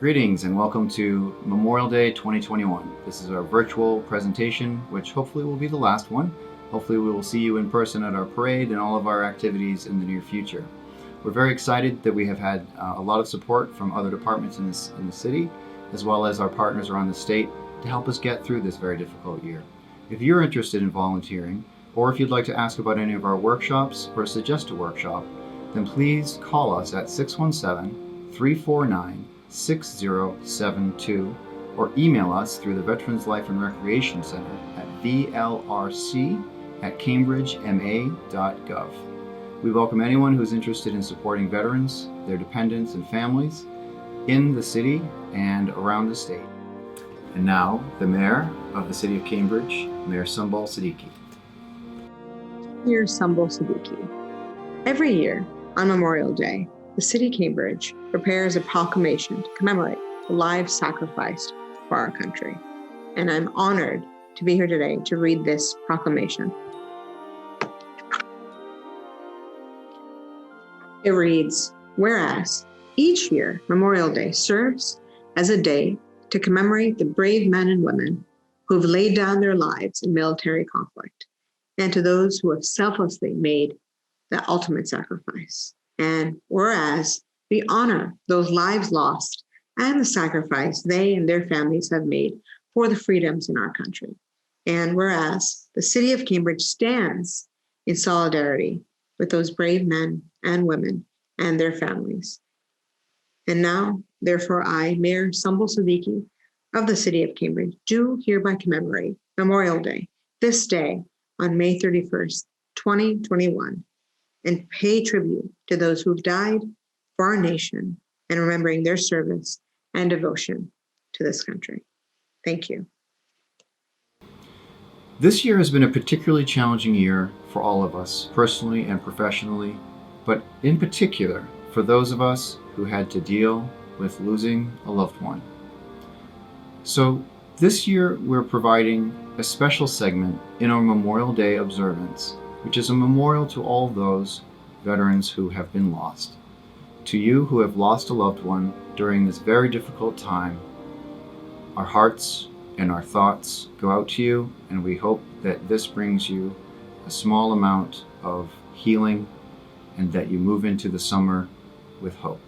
Greetings and welcome to Memorial Day 2021. This is our virtual presentation, which hopefully will be the last one. Hopefully we will see you in person at our parade and all of our activities in the near future. We're very excited that we have had a lot of support from other departments in the city, as well as our partners around the state, to help us get through this very difficult year. If you're interested in volunteering, or if you'd like to ask about any of our workshops or suggest a workshop, then please call us at 617-349-6072 or email us through the Veterans Life and Recreation Center at vlrc@cambridgema.gov. We welcome anyone who's interested in supporting veterans, their dependents, and families in the city and around the state. And now, the Mayor of the City of Cambridge, Mayor Sumbul Siddiqui. Mayor Sumbul Siddiqui. Every year, on Memorial Day, the City of Cambridge prepares a proclamation to commemorate the lives sacrificed for our country. And I'm honored to be here today to read this proclamation. It reads, whereas each year Memorial Day serves as a day to commemorate the brave men and women who have laid down their lives in military conflict, and to those who have selflessly made the ultimate sacrifice. And whereas we honor those lives lost and the sacrifice they and their families have made for the freedoms in our country. And whereas the City of Cambridge stands in solidarity with those brave men and women and their families. And now, therefore, I, Mayor Sumbul Siddiqui of the City of Cambridge, do hereby commemorate Memorial Day, this day on May 31st, 2021, and pay tribute to those who've died for our nation and remembering their service and devotion to this country. Thank you. This year has been a particularly challenging year for all of us, personally and professionally, but in particular for those of us who had to deal with losing a loved one. So this year we're providing a special segment in our Memorial Day observance, which is a memorial to all those veterans who have been lost. To you who have lost a loved one during this very difficult time, our hearts and our thoughts go out to you, and we hope that this brings you a small amount of healing and that you move into the summer with hope.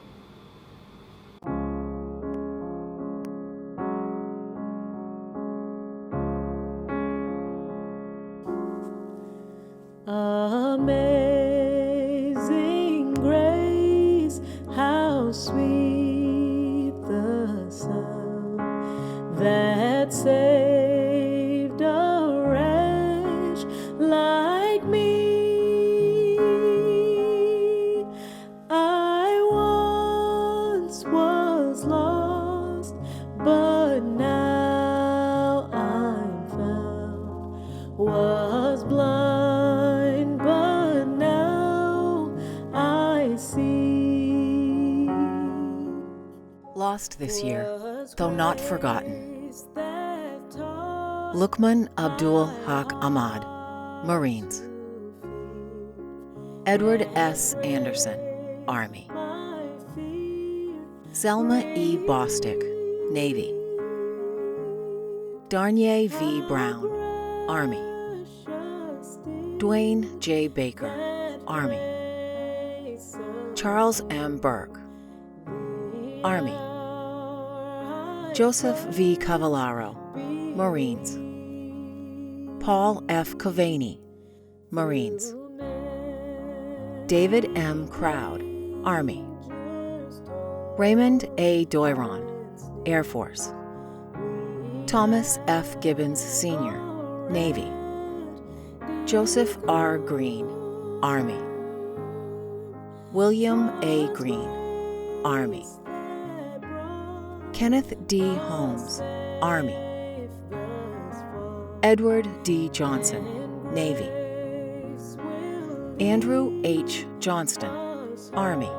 Amazing grace, how sweet the sound that saved a wretch like me. I once was lost, but now I'm found. Was blind, but now I see. Lost this year, though not forgotten. Lukman Abdul Haq Ahmad, Marines. Edward S. Anderson, Army. Selma E. Bostick, Navy. Darnier V. Brown, Army. Dwayne J. Baker, Army. Charles M. Burke, Army. Joseph V. Cavallaro, Marines. Paul F. Cavani, Marines. David M. Crowd, Army. Raymond A. DOIRON, Air Force. Thomas F. Gibbons Sr., Navy. Joseph R. Green, Army. William A. Green, Army. Kenneth D. Holmes, Army. Edward D. Johnson, Navy. Andrew H. Johnston, Army.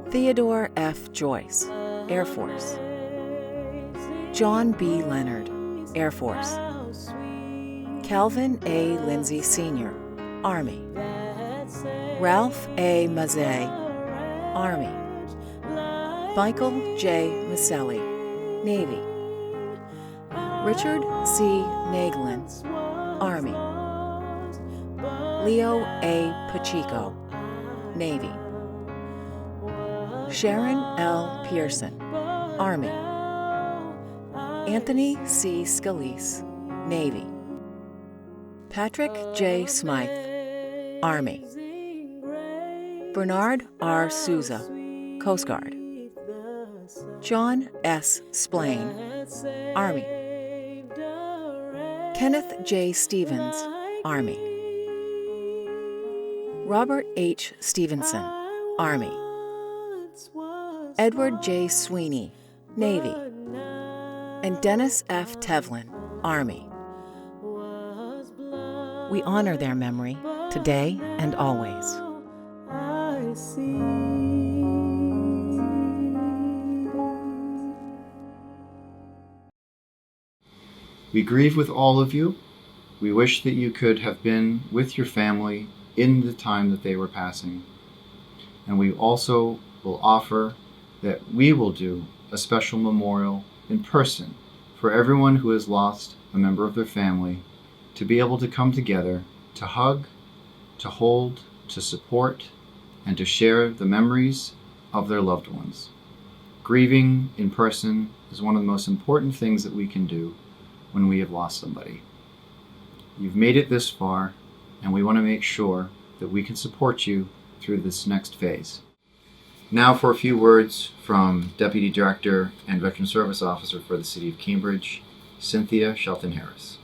Theodore F. Joyce, Air Force. John B. Leonard, Air Force. Calvin A. Lindsay Sr., Army. Ralph A. Mazzei, Army. Michael J. Maselli, Navy. Richard C. Naglin, Army. Leo A. Pacheco, Navy. Sharon L. Pearson, Army. Anthony C. Scalise, Navy. Patrick J. Smythe, Army. Bernard R. Souza, Coast Guard. John S. Splain, Army. Kenneth J. Stevens, Army. Robert H. Stevenson, Army. Edward J. Sweeney, Navy. And Denis F. TEVLIN, Army. We honor their memory today and always. I see. We grieve with all of you. We wish that you could have been with your family in the time that they were passing. And we also will offer that we will do a special memorial in person for everyone who has lost a member of their family, to be able to come together, to hug, to hold, to support, and to share the memories of their loved ones. Grieving in person is one of the most important things that we can do when we have lost somebody. You've made it this far, and we want to make sure that we can support you through this next phase. Now for a few words from Deputy Director and Veteran Service Officer for the City of Cambridge, Cynthia Shelton-Harris.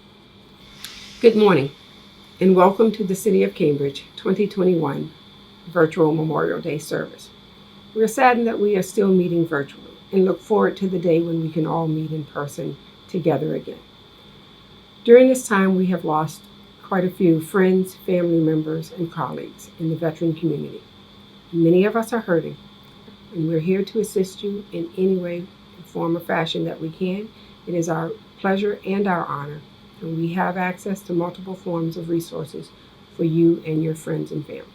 Good morning, and welcome to the City of Cambridge 2021 Virtual Memorial Day service. We are saddened that we are still meeting virtually and look forward to the day when we can all meet in person together again. During this time, we have lost quite a few friends, family members, and colleagues in the veteran community. Many of us are hurting, and we're here to assist you in any way, form, or fashion that we can. It is our pleasure and our honor, and we have access to multiple forms of resources for you and your friends and family.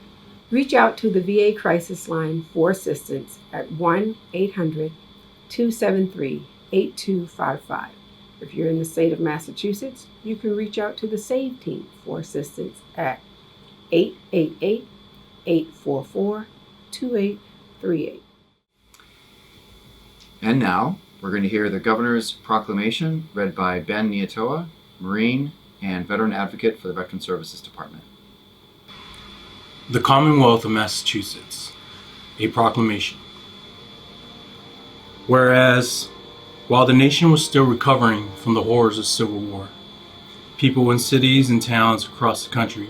Reach out to the VA Crisis Line for assistance at 1-800-273-8255. If you're in the state of Massachusetts, you can reach out to the SAVE team for assistance at 888-844-2838. And now, we're going to hear the Governor's Proclamation read by Ben Niatoa, Marine and Veteran Advocate for the Veteran Services Department. The Commonwealth of Massachusetts, a proclamation. Whereas, while the nation was still recovering from the horrors of Civil War, people in cities and towns across the country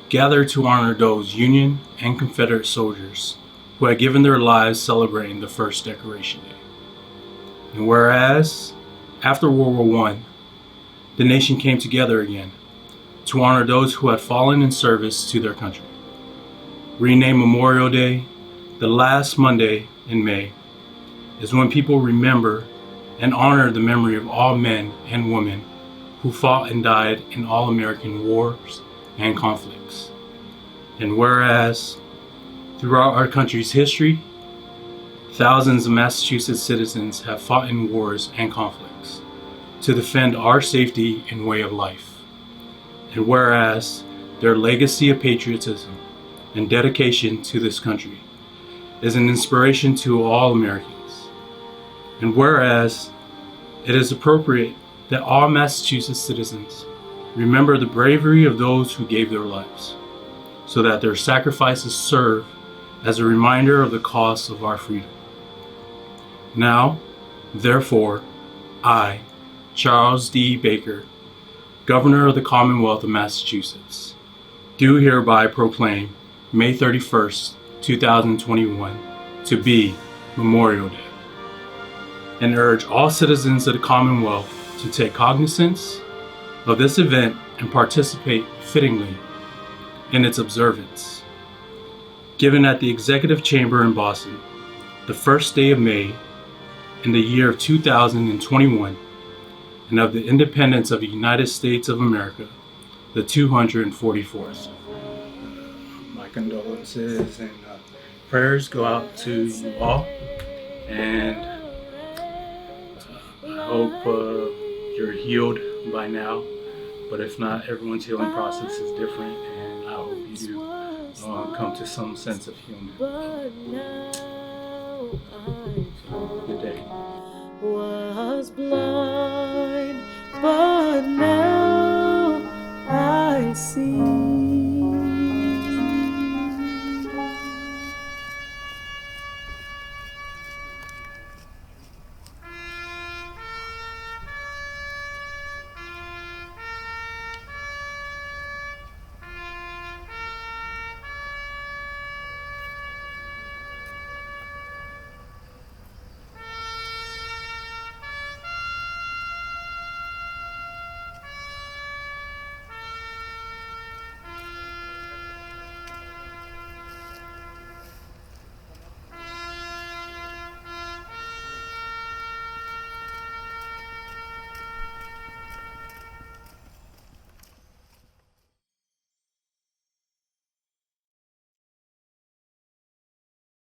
gathered to honor those Union and Confederate soldiers who had given their lives celebrating the first Decoration Day. And whereas, after World War I, the nation came together again to honor those who had fallen in service to their country. Renamed Memorial Day, the last Monday in May, is when people remember and honor the memory of all men and women who fought and died in all American wars and conflicts. And whereas, throughout our country's history, thousands of Massachusetts citizens have fought in wars and conflicts to defend our safety and way of life. And whereas their legacy of patriotism and dedication to this country is an inspiration to all Americans. And whereas it is appropriate that all Massachusetts citizens remember the bravery of those who gave their lives, so that their sacrifices serve as a reminder of the cost of our freedom. Now, therefore, I, Charles D. Baker, Governor of the Commonwealth of Massachusetts, do hereby proclaim May 31st, 2021 to be Memorial Day, and urge all citizens of the Commonwealth to take cognizance of this event and participate fittingly in its observance. Given at the Executive Chamber in Boston, the first day of May in the year of 2021, and of the independence of the United States of America, the 244th. My condolences and prayers go out to you all And I hope you're healed by now. But if not, everyone's healing process is different, and I hope you do come to some sense of healing. But now I Good day. was blind.